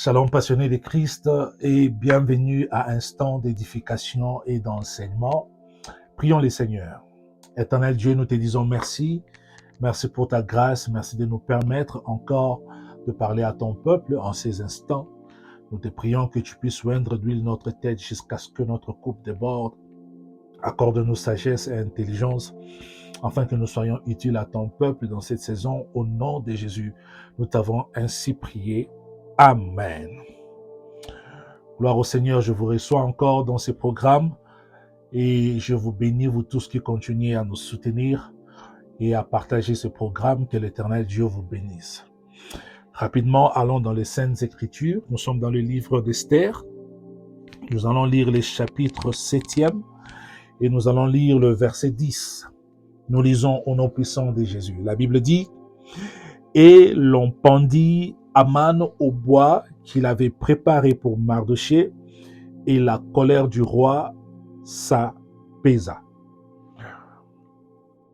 Shalom passionné de Christ et bienvenue à un instant d'édification et d'enseignement. Prions les Seigneurs. Éternel Dieu, nous te disons merci. Merci pour ta grâce. Merci de nous permettre encore de parler à ton peuple en ces instants. Nous te prions que tu puisses oindre d'huile notre tête jusqu'à ce que notre coupe déborde. Accorde-nous sagesse et intelligence afin que nous soyons utiles à ton peuple dans cette saison. Au nom de Jésus, nous t'avons ainsi prié. Amen. Gloire au Seigneur, je vous reçois encore dans ces programmes et je vous bénis, vous tous qui continuez à nous soutenir et à partager ce programme. Que l'Éternel Dieu vous bénisse. Rapidement, allons dans les Saintes Écritures. Nous sommes dans le livre d'Esther. Nous allons lire les chapitres 7e et nous allons lire le verset 10. Nous lisons au nom puissant de Jésus. La Bible dit « Et l'on pendit Aman au bois qu'il avait préparé pour Mardochée, et la colère du roi s'apaisa. »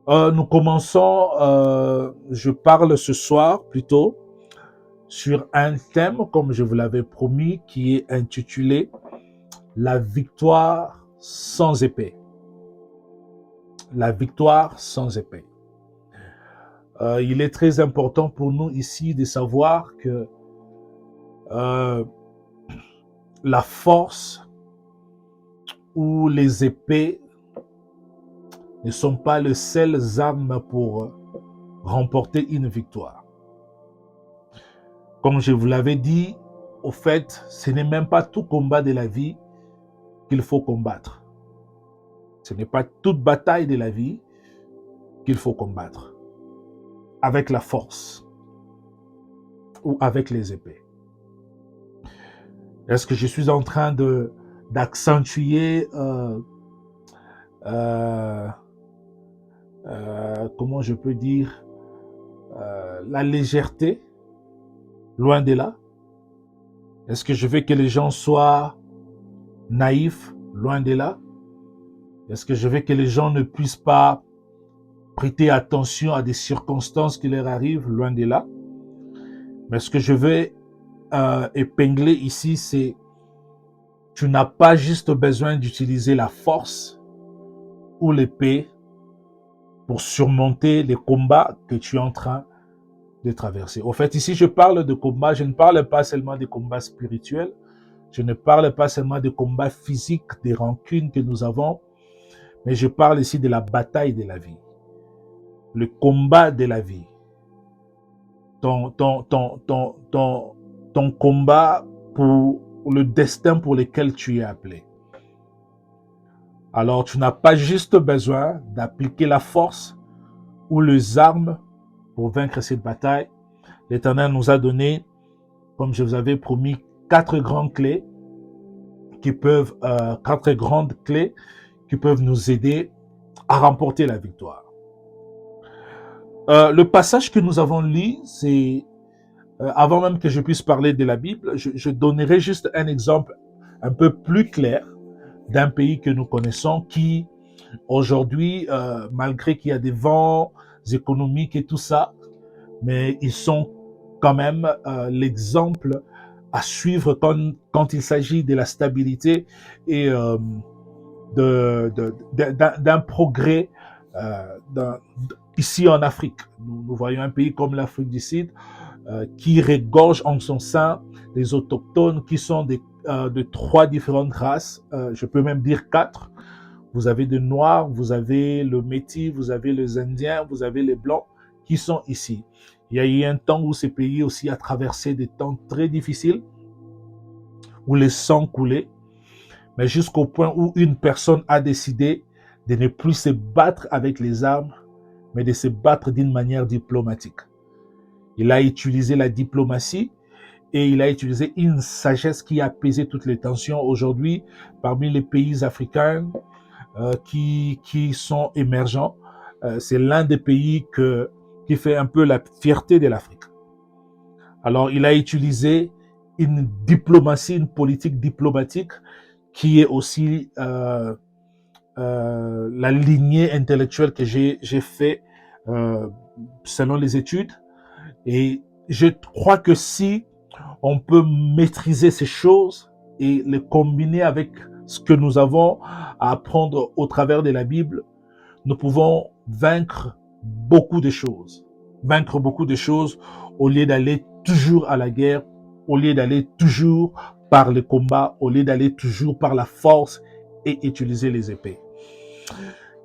Nous commençons, je parle ce soir plutôt, sur un thème, comme je vous l'avais promis, qui est intitulé « La victoire sans épée ». La victoire sans épée. Il est très important pour nous ici de savoir que la force ou les épées ne sont pas les seules armes pour remporter une victoire. Comme je vous l'avais dit, au fait, ce n'est même pas tout combat de la vie qu'il faut combattre. Ce n'est pas toute bataille de la vie qu'il faut combattre avec la force ou avec les épées. Est-ce que je suis en train d'accentuer comment je peux dire la légèreté? Loin de là. Est-ce que je veux que les gens soient naïfs? Loin de là. Est-ce que je veux que les gens ne puissent pas prêter attention à des circonstances qui leur arrivent? Loin de là. Mais ce que je veux épingler ici, c'est tu n'as pas juste besoin d'utiliser la force ou l'épée pour surmonter les combats que tu es en train de traverser. Au fait, ici, je parle de combats, je ne parle pas seulement des combats spirituels, je ne parle pas seulement des combats physiques, des rancunes que nous avons, mais je parle ici de la bataille de la vie, le combat de la vie, ton combat pour le destin pour lequel tu es appelé. Alors, tu n'as pas juste besoin d'appliquer la force ou les armes pour vaincre cette bataille. L'Éternel nous a donné, comme je vous avais promis, quatre grandes clés qui peuvent nous aider à remporter la victoire. Le passage que nous avons lu, c'est avant même que je puisse parler de la Bible, je donnerai juste un exemple un peu plus clair d'un pays que nous connaissons qui, aujourd'hui, malgré qu'il y a des vents économiques et tout ça, mais ils sont quand même l'exemple à suivre quand il s'agit de la stabilité et d'un progrès ici en Afrique. Nous voyons un pays comme l'Afrique du Sud qui regorge en son sein des autochtones qui sont de trois différentes races, je peux même dire quatre. Vous avez des Noirs, vous avez le Métis, vous avez les Indiens, vous avez les Blancs qui sont ici. Il y a eu un temps où ce pays aussi a traversé des temps très difficiles, où les sangs coulaient, mais jusqu'au point où une personne a décidé de ne plus se battre avec les armes, mais de se battre d'une manière diplomatique. Il a utilisé la diplomatie et il a utilisé une sagesse qui a apaisé toutes les tensions. Aujourd'hui, parmi les pays africains qui sont émergents, c'est l'un des pays qui fait un peu la fierté de l'Afrique. Alors, il a utilisé une diplomatie, une politique diplomatique qui est aussi la lignée intellectuelle que j'ai fait selon les études. Et je crois que si on peut maîtriser ces choses et les combiner avec ce que nous avons à apprendre au travers de la Bible, nous pouvons vaincre beaucoup de choses. Vaincre beaucoup de choses au lieu d'aller toujours à la guerre, au lieu d'aller toujours par le combat, au lieu d'aller toujours par la force et utiliser les épées.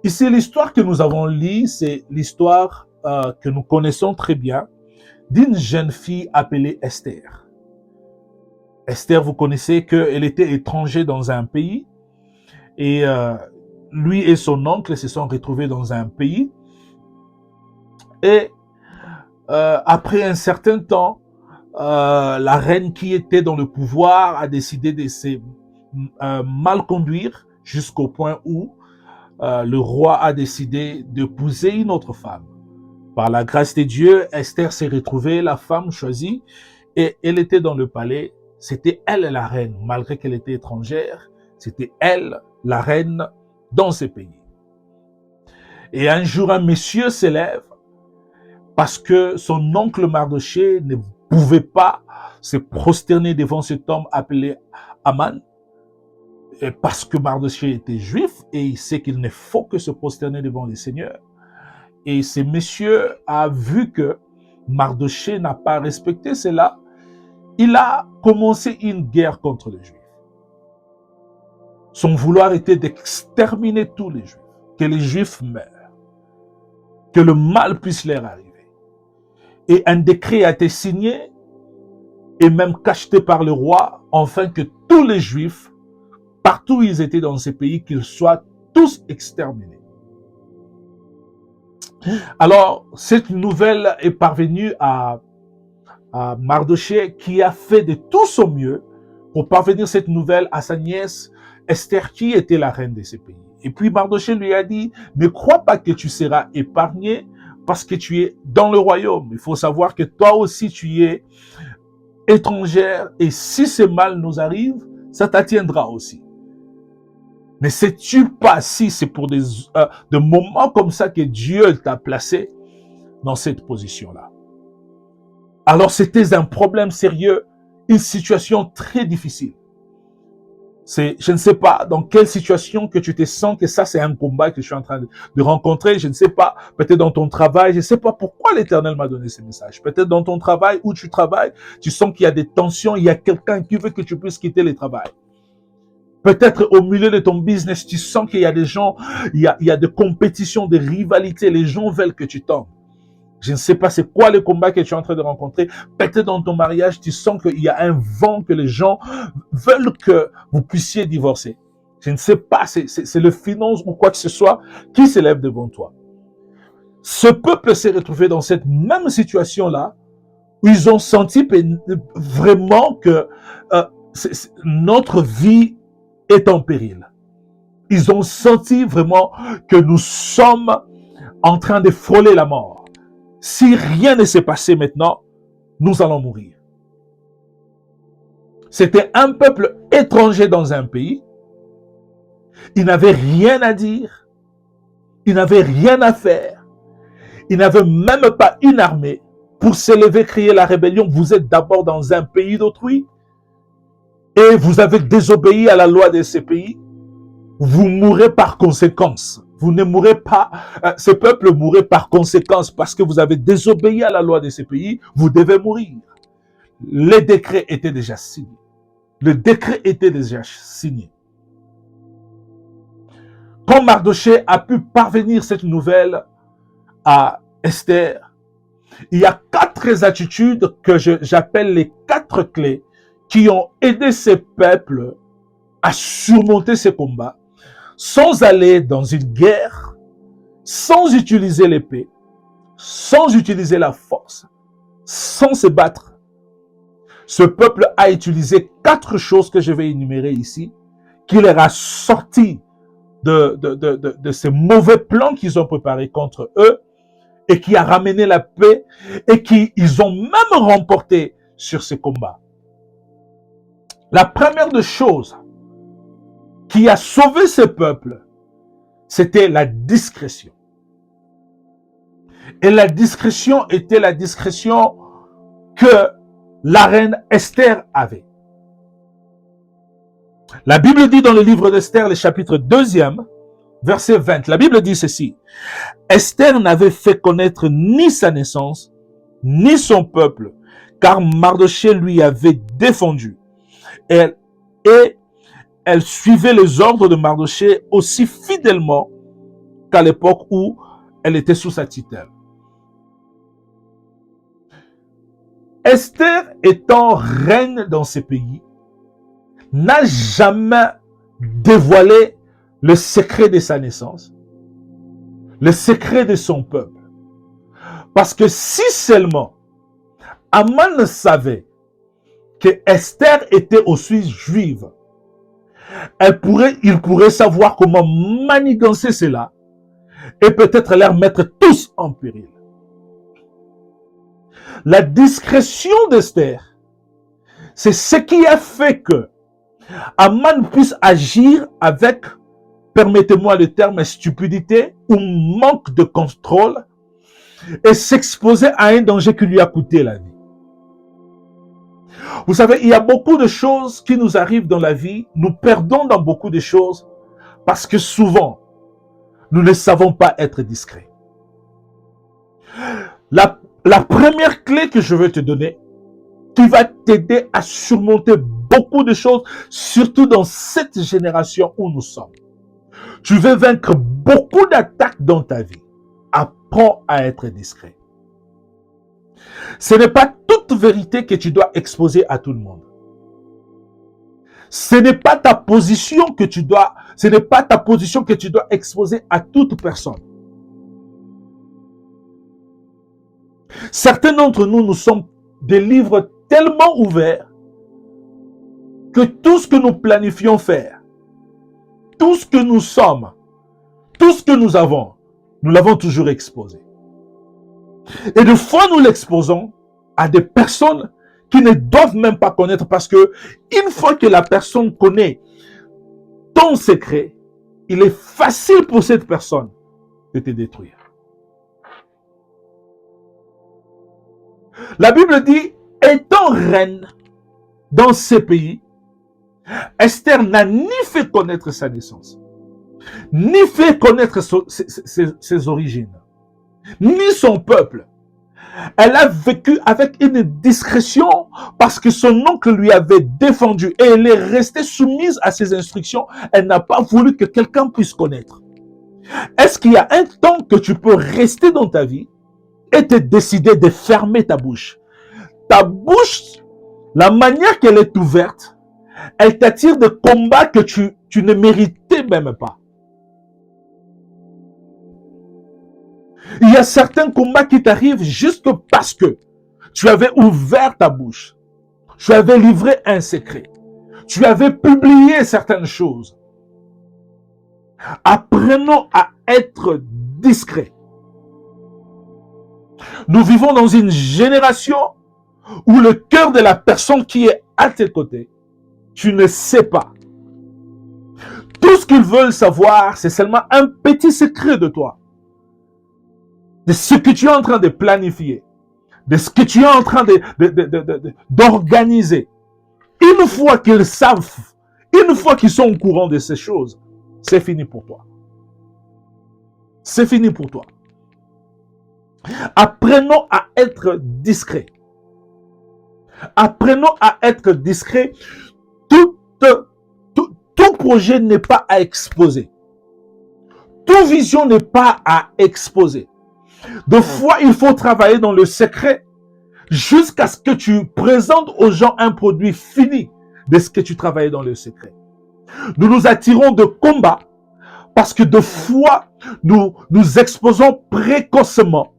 Ici, l'histoire que nous avons lue, c'est l'histoire que nous connaissons très bien d'une jeune fille appelée Esther. Esther, vous connaissez qu'elle était étrangère dans un pays et lui et son oncle se sont retrouvés dans un pays et après un certain temps, la reine qui était dans le pouvoir a décidé de se mal conduire jusqu'au point où le roi a décidé d'épouser une autre femme. Par la grâce de Dieu, Esther s'est retrouvée la femme choisie et elle était dans le palais. C'était elle la reine, malgré qu'elle était étrangère. C'était elle la reine dans ce pays. Et un jour, un monsieur s'élève parce que son oncle Mardochée ne pouvait pas se prosterner devant cet homme appelé Aman. Et parce que Mardochée était juif et il sait qu'il ne faut que se prosterner devant les seigneurs. Et ce monsieur a vu que Mardochée n'a pas respecté cela. Il a commencé une guerre contre les Juifs. Son vouloir était d'exterminer tous les Juifs, que les Juifs meurent, que le mal puisse leur arriver. Et un décret a été signé et même cacheté par le roi, afin que tous les Juifs, partout où ils étaient dans ces pays, qu'ils soient tous exterminés. Alors, cette nouvelle est parvenue à Mardochée, qui a fait de tout son mieux pour parvenir cette nouvelle à sa nièce Esther, qui était la reine de ce pays. Et puis Mardochée lui a dit, ne crois pas que tu seras épargné parce que tu es dans le royaume. Il faut savoir que toi aussi tu es étrangère et si ce mal nous arrive, ça t'attiendra aussi. Ne sais-tu pas si c'est pour des moments comme ça que Dieu t'a placé dans cette position-là? Alors c'était un problème sérieux, une situation très difficile. Je ne sais pas dans quelle situation que tu te sens que ça c'est un combat que je suis en train de rencontrer. Je ne sais pas, peut-être dans ton travail, je ne sais pas pourquoi l'Éternel m'a donné ce message. Peut-être dans ton travail où tu travailles, tu sens qu'il y a des tensions, il y a quelqu'un qui veut que tu puisses quitter le travail. Peut-être au milieu de ton business, tu sens qu'il y a des gens, il y a des compétitions, des rivalités, les gens veulent que tu tombes. Je ne sais pas c'est quoi le combat que tu es en train de rencontrer. Peut-être dans ton mariage, tu sens qu'il y a un vent que les gens veulent que vous puissiez divorcer. Je ne sais pas, c'est le finance ou quoi que ce soit qui s'élève devant toi. Ce peuple s'est retrouvé dans cette même situation-là où ils ont senti vraiment que notre vie est en péril. Ils ont senti vraiment que nous sommes en train de frôler la mort. Si rien ne s'est passé maintenant, nous allons mourir. C'était un peuple étranger dans un pays. Il n'avait rien à dire. Il n'avait rien à faire. Il n'avait même pas une armée pour s'élever, crier la rébellion. Vous êtes d'abord dans un pays d'autrui et vous avez désobéi à la loi de ce pays. Vous mourrez par conséquence. Vous ne mourrez pas, ce peuple mourrait par conséquence parce que vous avez désobéi à la loi de ce pays, vous devez mourir. Les décrets étaient déjà signés. Le décret était déjà signé. Quand Mardochée a pu parvenir cette nouvelle à Esther, il y a 4 attitudes que j'appelle les 4 clés qui ont aidé ce peuple à surmonter ces combats sans aller dans une guerre, sans utiliser l'épée, sans utiliser la force, sans se battre. Ce peuple a utilisé 4 choses que je vais énumérer ici, qui leur a sorti de ces mauvais plans qu'ils ont préparés contre eux, et qui a ramené la paix, et ils ont même remporté sur ces combats. La première des choses qui a sauvé ce peuple, c'était la discrétion. Et la discrétion était la discrétion que la reine Esther avait. La Bible dit dans le livre d'Esther, le chapitre 2e, verset 20, la Bible dit ceci. Esther n'avait fait connaître ni sa naissance, ni son peuple, car Mardochée lui avait défendu. Et elle suivait les ordres de Mardochée aussi fidèlement qu'à l'époque où elle était sous sa tutelle. Esther, étant reine dans ces pays, n'a jamais dévoilé le secret de sa naissance, le secret de son peuple. Parce que si seulement Aman savait que Esther était aussi juive, il pourrait savoir comment manigancer cela et peut-être les mettre tous en péril. La discrétion d'Esther, c'est ce qui a fait que Aman puisse agir avec, permettez-moi le terme, stupidité ou manque de contrôle et s'exposer à un danger qui lui a coûté la vie. Vous savez, il y a beaucoup de choses qui nous arrivent dans la vie. Nous perdons dans beaucoup de choses parce que souvent, nous ne savons pas être discrets. La première clé que je veux te donner, qui va t'aider à surmonter beaucoup de choses, surtout dans cette génération où nous sommes. Tu veux vaincre beaucoup d'attaques dans ta vie. Apprends à être discret. Ce n'est pas toute vérité que tu dois exposer à tout le monde. Ce n'est pas ta position que tu dois exposer à toute personne. Certains d'entre nous, nous sommes des livres tellement ouverts que tout ce que nous planifions faire, tout ce que nous sommes, tout ce que nous avons, nous l'avons toujours exposé. Et des fois, nous l'exposons à des personnes qui ne doivent même pas connaître parce que une fois que la personne connaît ton secret, il est facile pour cette personne de te détruire. La Bible dit, étant reine dans ces pays, Esther n'a ni fait connaître sa naissance, ni fait connaître ses origines, ni son peuple. Elle a vécu avec une discrétion parce que son oncle lui avait défendu et elle est restée soumise à ses instructions. Elle n'a pas voulu que quelqu'un puisse connaître. Est-ce qu'il y a un temps que tu peux rester dans ta vie et te décider de fermer ta bouche? Ta bouche, la manière qu'elle est ouverte, elle t'attire de combats que tu ne méritais même pas. Il y a certains combats qui t'arrivent juste parce que tu avais ouvert ta bouche. Tu avais livré un secret. Tu avais publié certaines choses. Apprenons à être discrets. Nous vivons dans une génération où le cœur de la personne qui est à tes côtés, tu ne sais pas. Tout ce qu'ils veulent savoir, c'est seulement un petit secret de toi. De ce que tu es en train de planifier. De ce que tu es en train d'organiser. Une fois qu'ils savent, une fois qu'ils sont au courant de ces choses, c'est fini pour toi. C'est fini pour toi. Apprenons à être discrets. Apprenons à être discrets. Tout projet n'est pas à exposer. Toute vision n'est pas à exposer. Des fois, il faut travailler dans le secret jusqu'à ce que tu présentes aux gens un produit fini de ce que tu travailles dans le secret. Nous nous attirons de combats parce que des fois, nous exposons précocement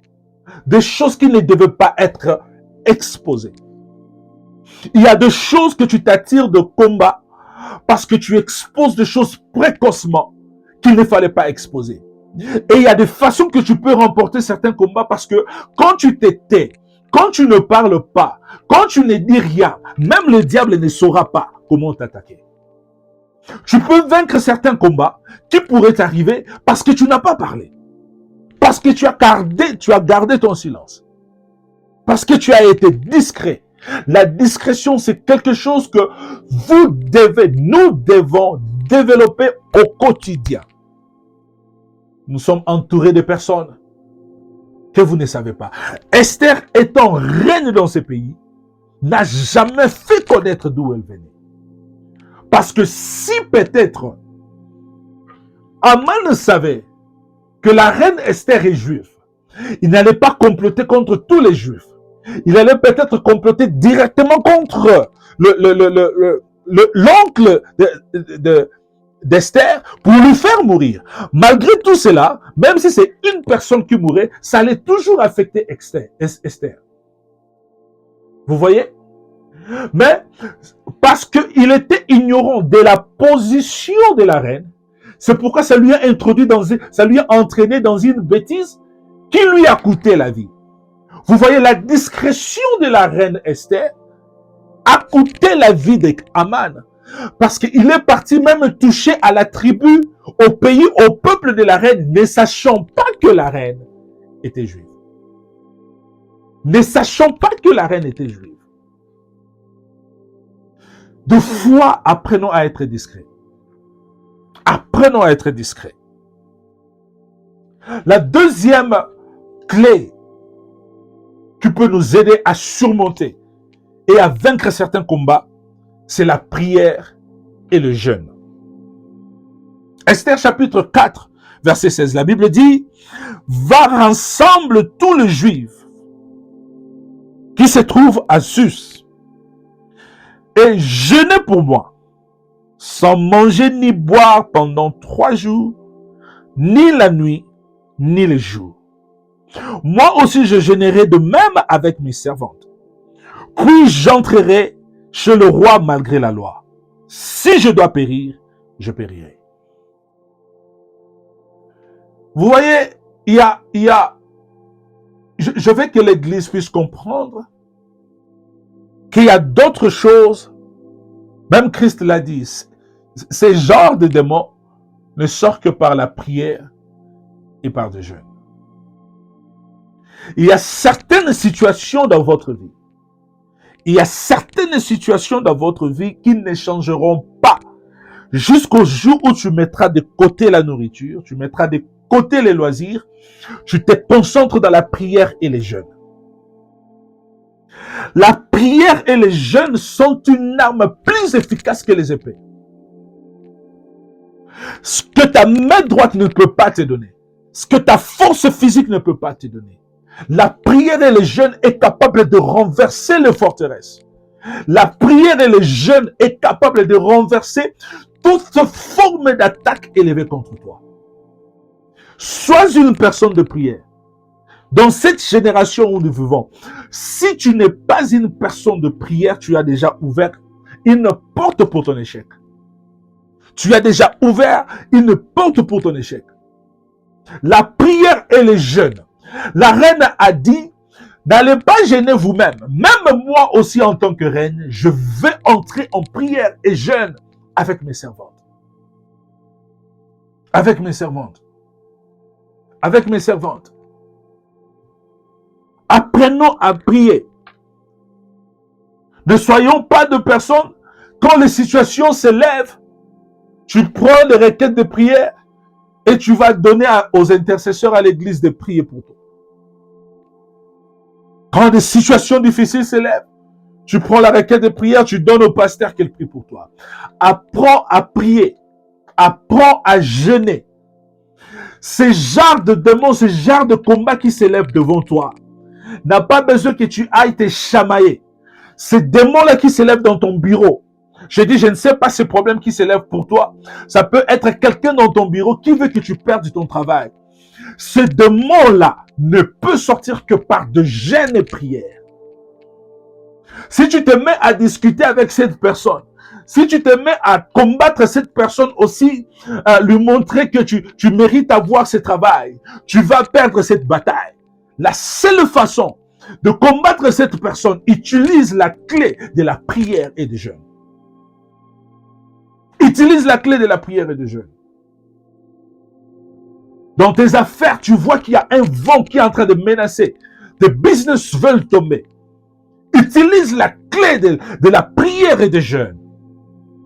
des choses qui ne devaient pas être exposées. Il y a des choses que tu t'attires de combat parce que tu exposes des choses précocement qu'il ne fallait pas exposer. Et il y a des façons que tu peux remporter certains combats parce que quand tu te tais, quand tu ne parles pas, quand tu ne dis rien, même le diable ne saura pas comment t'attaquer. Tu peux vaincre certains combats qui pourraient t'arriver parce que tu n'as pas parlé. Parce que tu as gardé ton silence. Parce que tu as été discret. La discrétion, c'est quelque chose que nous devons développer au quotidien. Nous sommes entourés de personnes que vous ne savez pas. Esther, étant reine dans ce pays, n'a jamais fait connaître d'où elle venait. Parce que si peut-être Aman savait que la reine Esther est juive, il n'allait pas comploter contre tous les juifs. Il allait peut-être comploter directement contre l'oncle d'Esther pour lui faire mourir. Malgré tout cela, même si c'est une personne qui mourait, ça allait toujours affecter Esther. Vous voyez? Mais parce qu'il était ignorant de la position de la reine, c'est pourquoi ça lui a entraîné dans une bêtise qui lui a coûté la vie. Vous voyez, la discrétion de la reine Esther a coûté la vie d'Aman. Parce qu'il est parti même toucher à la tribu, au pays, au peuple de la reine, ne sachant pas que la reine était juive. Ne sachant pas que la reine était juive. De fois, apprenons à être discrets. Apprenons à être discrets. La deuxième clé qui peut nous aider à surmonter et à vaincre certains combats, c'est la prière et le jeûne. Esther chapitre 4, verset 16, la Bible dit, « Va rassemble tous les Juifs qui se trouvent à Sus et jeûnez pour moi, sans manger ni boire pendant 3 jours, ni la nuit, ni le jour. Moi aussi je jeûnerai de même avec mes servantes. Puis j'entrerai chez le roi malgré la loi. Si je dois périr, je périrai. » Vous voyez, je veux que l'Église puisse comprendre qu'il y a d'autres choses, même Christ l'a dit, ces genres de démons ne sortent que par la prière et par le jeûne. Il y a certaines situations dans votre vie, il y a certaines situations dans votre vie qui ne changeront pas jusqu'au jour où tu mettras de côté la nourriture, tu mettras de côté les loisirs, tu te concentres dans la prière et les jeûnes. La prière et les jeûnes sont une arme plus efficace que les épées. Ce que ta main droite ne peut pas te donner, ce que ta force physique ne peut pas te donner, la prière et le jeûne est capable de renverser les forteresses. La prière et le jeûne est capable de renverser toute forme d'attaque élevée contre toi. Sois une personne de prière. Dans cette génération où nous vivons, si tu n'es pas une personne de prière, tu as déjà ouvert une porte pour ton échec. Tu as déjà ouvert une porte pour ton échec. La prière et le jeûne. La reine a dit, n'allez pas gêner vous-même. Même moi aussi en tant que reine, je vais entrer en prière et jeûne avec mes servantes. Avec mes servantes. Avec mes servantes. Apprenons à prier. Ne soyons pas de personnes, quand les situations s'élèvent, tu prends les requêtes de prière et tu vas donner aux intercesseurs à l'église de prier pour toi. Quand des situations difficiles s'élèvent, tu prends la requête de prière, tu donnes au pasteur qu'il prie pour toi. Apprends à prier. Apprends à jeûner. Ces genres de démons, ces genres de combats qui s'élèvent devant toi, n'a pas besoin que tu ailles te chamailler. Ces démons-là qui s'élèvent dans ton bureau, je dis, je ne sais pas ces problèmes qui s'élèvent pour toi. Ça peut être quelqu'un dans ton bureau qui veut que tu perdes ton travail. Ce démon-là ne peut sortir que par de jeûne et prière. Si tu te mets à discuter avec cette personne, si tu te mets à combattre cette personne aussi, lui montrer que tu mérites avoir ce travail, tu vas perdre cette bataille. La seule façon de combattre cette personne, utilise la clé de la prière et du jeûne. Utilise la clé de la prière et du jeûne. Dans tes affaires, tu vois qu'il y a un vent qui est en train de menacer. Tes business veulent tomber. Utilise la clé de la prière et des jeûnes.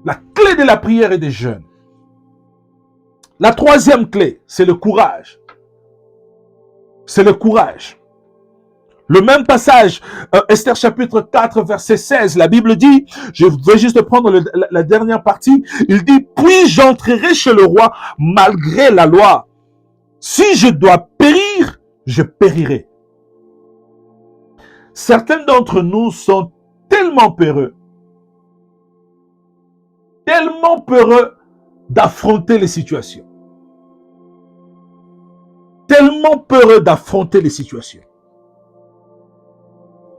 La clé de la prière et des jeûnes. La troisième clé, c'est le courage. C'est le courage. Le même passage, Esther chapitre 4, verset 16, la Bible dit, je vais juste prendre la dernière partie, il dit, puis j'entrerai chez le roi malgré la loi. Si je dois périr, je périrai. Certains d'entre nous sont tellement peureux d'affronter les situations. Tellement peureux d'affronter les situations.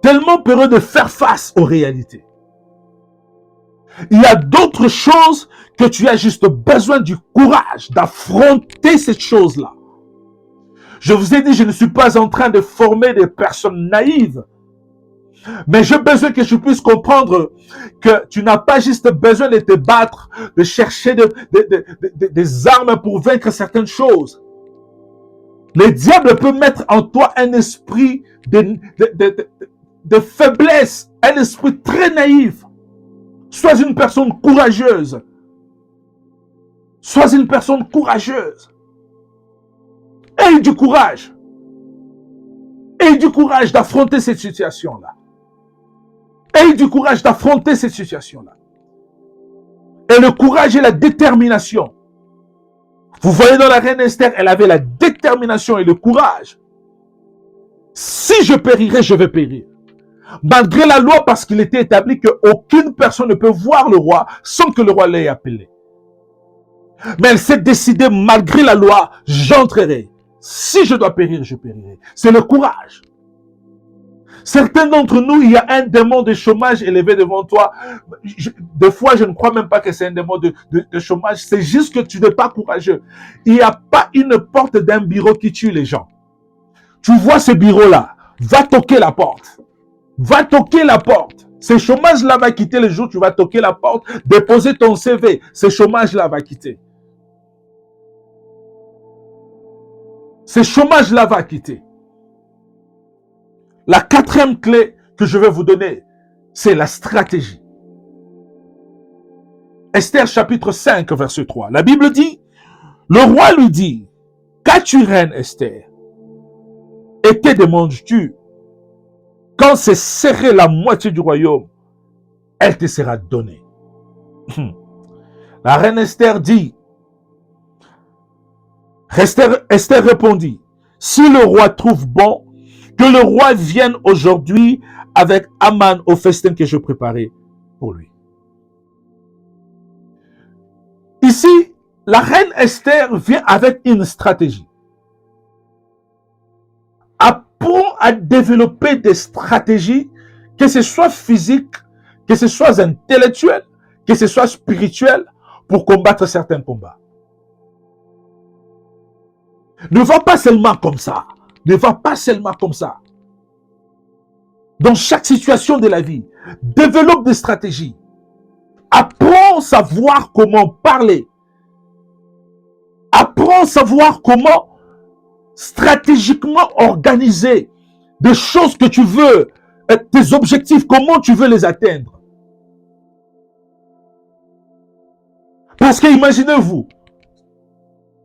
Tellement peureux de faire face aux réalités. Il y a d'autres choses que tu as juste besoin du courage d'affronter cette chose-là. Je vous ai dit, je ne suis pas en train de former des personnes naïves. Mais j'ai besoin que tu puisses comprendre que tu n'as pas juste besoin de te battre, de chercher des armes pour vaincre certaines choses. Le diable peut mettre en toi un esprit de faiblesse, un esprit très naïf. Sois une personne courageuse. Sois une personne courageuse. Aie du courage. Aie du courage d'affronter cette situation-là. Aie du courage d'affronter cette situation-là. Et le courage et la détermination. Vous voyez dans la reine Esther, elle avait la détermination et le courage. Si je périrai, je vais périr. Malgré la loi, parce qu'il était établi qu'aucune personne ne peut voir le roi sans que le roi l'ait appelé. Mais elle s'est décidée, malgré la loi, j'entrerai. Si je dois périr, je périrai. C'est le courage. Certains d'entre nous, il y a un démon de chômage élevé devant toi. Des fois, je ne crois même pas que c'est un démon de chômage. C'est juste que tu n'es pas courageux. Il n'y a pas une porte d'un bureau qui tue les gens. Tu vois ce bureau-là, va toquer la porte. Va toquer la porte. Ce chômage-là va quitter le jour où tu vas toquer la porte, déposer ton CV. Ce chômage-là va quitter. Ce chômage-là va quitter. La quatrième clé que je vais vous donner, c'est la stratégie. Esther chapitre 5, verset 3. La Bible dit, le roi lui dit, qu'as-tu, reine Esther? Et que demandes-tu? Quand c'est serré la moitié du royaume, elle te sera donnée. La reine Esther dit, Esther répondit, si le roi trouve bon, que le roi vienne aujourd'hui avec Aman au festin que je préparais pour lui. Ici, la reine Esther vient avec une stratégie. Apprends à développer des stratégies, que ce soit physique, que ce soit intellectuel, que ce soit spirituel, pour combattre certains combats. Ne va pas seulement comme ça. Ne va pas seulement comme ça. Dans chaque situation de la vie, développe des stratégies. Apprends à savoir comment parler. Apprends à savoir comment stratégiquement organiser des choses que tu veux, tes objectifs, comment tu veux les atteindre. Parce que imaginez-vous,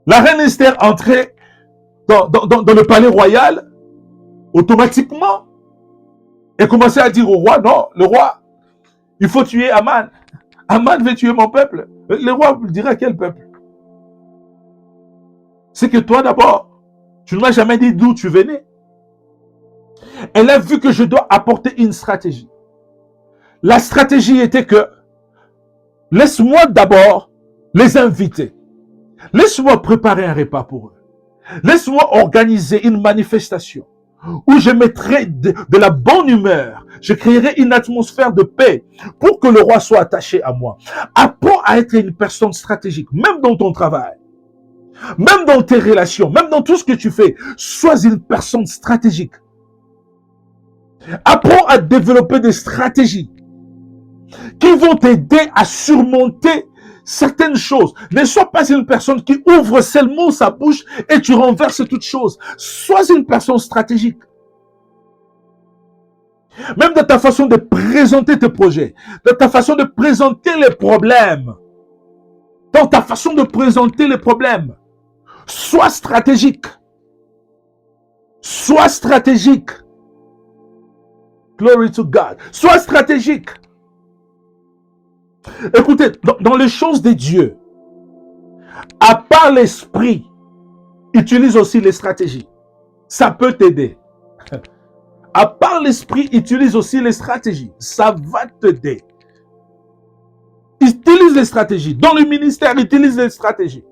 la reine Esther entrait dans le palais royal, automatiquement, et commençait à dire au roi, non, le roi, il faut tuer Aman. Aman veut tuer mon peuple. Le roi dira quel peuple? C'est que toi d'abord, tu ne m'as jamais dit d'où tu venais. Elle a vu que je dois apporter une stratégie. La stratégie était que, laisse-moi d'abord les inviter. Laisse-moi préparer un repas pour eux. Laisse-moi organiser une manifestation où je mettrai de la bonne humeur. Je créerai une atmosphère de paix pour que le roi soit attaché à moi. Apprends à être une personne stratégique, même dans ton travail, même dans tes relations, même dans tout ce que tu fais. Sois une personne stratégique. Apprends à développer des stratégies qui vont t'aider à surmonter certaines choses. Ne sois pas une personne qui ouvre seulement sa bouche et tu renverses toutes choses. Sois une personne stratégique. Même dans ta façon de présenter tes projets, dans ta façon de présenter les problèmes, dans ta façon de présenter les problèmes, sois stratégique. Sois stratégique. Glory to God. Sois stratégique. Écoutez, dans les choses de Dieu, à part l'esprit, utilise aussi les stratégies. Ça peut t'aider. À part l'esprit, utilise aussi les stratégies. Ça va t'aider. Utilise les stratégies. Dans le ministère, utilise les stratégies.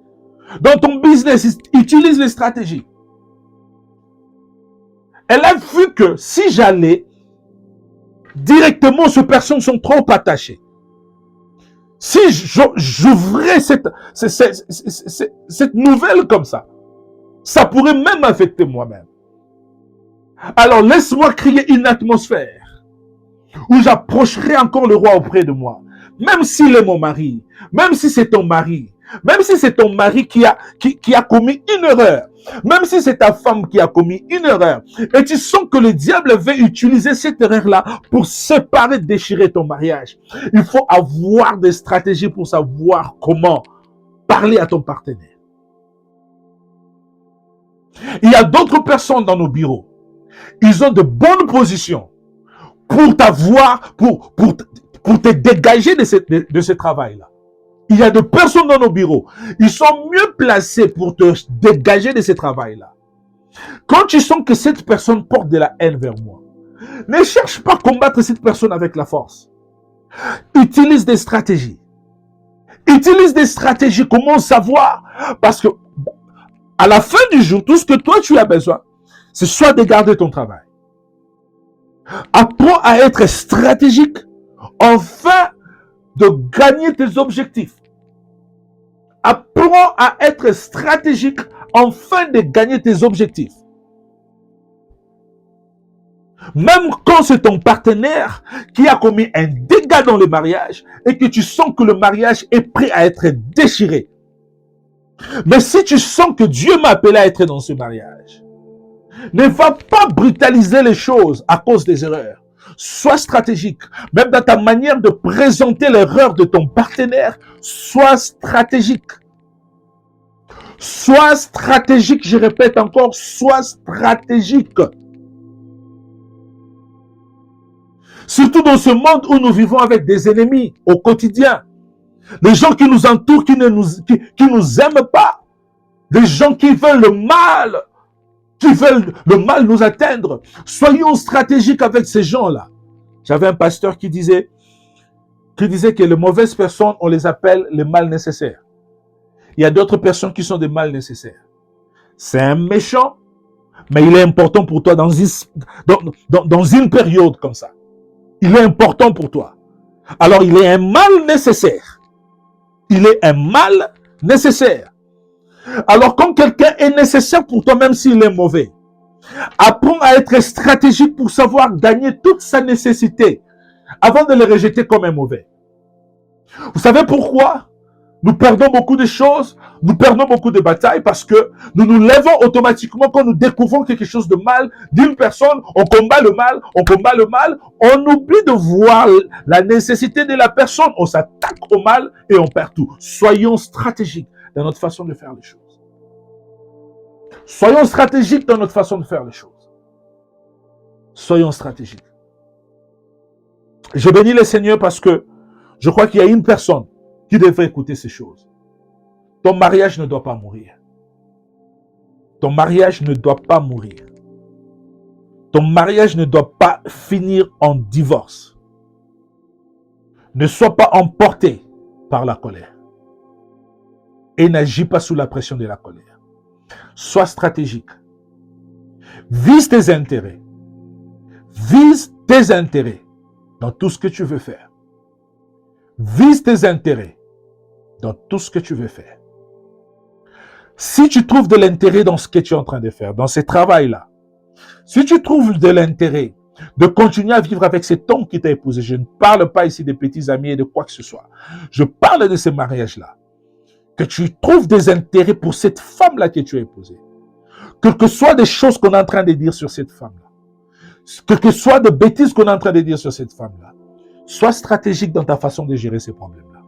Dans ton business, utilise les stratégies. Elle a vu que si j'allais, directement, ces personnes sont trop attachées. Si j'ouvrais cette nouvelle comme ça pourrait même affecter moi-même. Alors laisse-moi créer une atmosphère où j'approcherai encore le roi auprès de moi. Même s'il est mon mari, même si c'est ton mari, même si c'est ton mari qui a commis une erreur, même si c'est ta femme qui a commis une erreur, et tu sens que le diable veut utiliser cette erreur-là pour séparer, déchirer ton mariage, il faut avoir des stratégies pour savoir comment parler à ton partenaire. Il y a d'autres personnes dans nos bureaux. Ils ont de bonnes positions pour t'avoir, pour te dégager de ce travail-là. Il y a des personnes dans nos bureaux. Ils sont mieux placés pour te dégager de ce travail-là. Quand tu sens que cette personne porte de la haine vers moi, ne cherche pas à combattre cette personne avec la force. Utilise des stratégies. Utilise des stratégies. Comment savoir? Parce que à la fin du jour, tout ce que toi tu as besoin, c'est soit de garder ton travail. Apprends à être stratégique afin de gagner tes objectifs. Apprends à être stratégique afin de gagner tes objectifs. Même quand c'est ton partenaire qui a commis un dégât dans le mariage et que tu sens que le mariage est prêt à être déchiré. Mais si tu sens que Dieu m'a appelé à être dans ce mariage, ne va pas brutaliser les choses à cause des erreurs. Sois stratégique. Même dans ta manière de présenter l'erreur de ton partenaire, sois stratégique. Sois stratégique, je répète encore, sois stratégique. Surtout dans ce monde où nous vivons avec des ennemis au quotidien. Des gens qui nous entourent, qui nous aiment pas. Des gens qui veulent le mal. Qui veulent le mal nous atteindre. Soyons stratégiques avec ces gens-là. J'avais un pasteur qui disait que les mauvaises personnes, on les appelle les mal nécessaires. Il y a d'autres personnes qui sont des mal nécessaires. C'est un méchant, mais il est important pour toi dans une période comme ça. Il est important pour toi. Alors, il est un mal nécessaire. Il est un mal nécessaire. Alors, quand quelqu'un est nécessaire pour toi, même s'il est mauvais, apprends à être stratégique pour savoir gagner toute sa nécessité avant de le rejeter comme un mauvais. Vous savez pourquoi nous perdons beaucoup de choses, nous perdons beaucoup de batailles parce que nous nous lèvons automatiquement quand nous découvrons quelque chose de mal d'une personne, on combat le mal, on oublie de voir la nécessité de la personne, on s'attaque au mal et on perd tout. Soyons stratégiques dans notre façon de faire les choses. Soyons stratégiques dans notre façon de faire les choses. Soyons stratégiques. Je bénis le Seigneur parce que je crois qu'il y a une personne qui devrait écouter ces choses. Ton mariage ne doit pas mourir. Ton mariage ne doit pas mourir. Ton mariage ne doit pas finir en divorce. Ne sois pas emporté par la colère. Et n'agis pas sous la pression de la colère. Sois stratégique. Vise tes intérêts. Vise tes intérêts dans tout ce que tu veux faire. Vise tes intérêts dans tout ce que tu veux faire. Si tu trouves de l'intérêt dans ce que tu es en train de faire, dans ce travail-là, si tu trouves de l'intérêt de continuer à vivre avec cet homme qui t'a épousé, je ne parle pas ici des petits amis et de quoi que ce soit, je parle de ce mariage-là, que tu trouves des intérêts pour cette femme-là que tu as épousée, quelles que soient des choses qu'on est en train de dire sur cette femme-là, que soit de bêtises qu'on est en train de dire sur cette femme-là. Sois stratégique dans ta façon de gérer ces problèmes-là.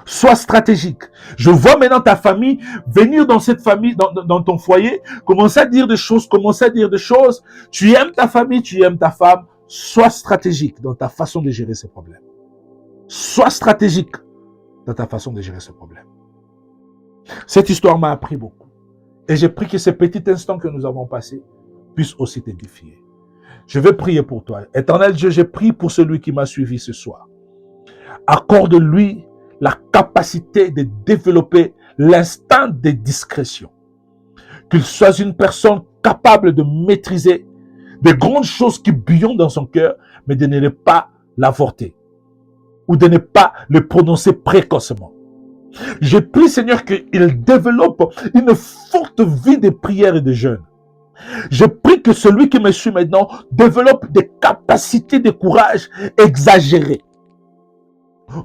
Sois stratégique. Je vois maintenant ta famille venir dans cette famille, dans ton foyer, commencer à dire des choses, Tu aimes ta famille, tu aimes ta femme. Sois stratégique dans ta façon de gérer ces problèmes. Sois stratégique dans ta façon de gérer ces problèmes. Cette histoire m'a appris beaucoup. Et j'ai pris que ces petits instants que nous avons passés puissent aussi t'édifier. Je vais prier pour toi. Éternel Dieu, j'ai prié pour celui qui m'a suivi ce soir. Accorde-lui la capacité de développer l'instinct de discrétion. Qu'il soit une personne capable de maîtriser des grandes choses qui bouillonnent dans son cœur, mais de ne pas l'avorter ou de ne pas le prononcer précocement. Je prie, Seigneur, qu'il développe une forte vie de prière et de jeûne. Je prie que celui qui me suit maintenant développe des capacités de courage exagérées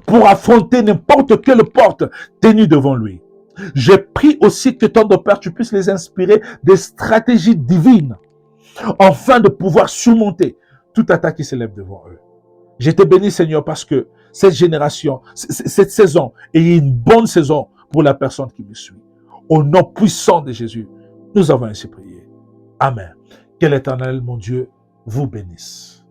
pour affronter n'importe quelle porte tenue devant lui. Je prie aussi que ton Père, tu puisses les inspirer des stratégies divines afin de pouvoir surmonter toute attaque qui s'élève devant eux. Je te bénis, Seigneur, parce que cette génération, cette saison est une bonne saison pour la personne qui me suit. Au nom puissant de Jésus, nous avons ainsi prié. Amen. Que l'Éternel, mon Dieu, vous bénisse.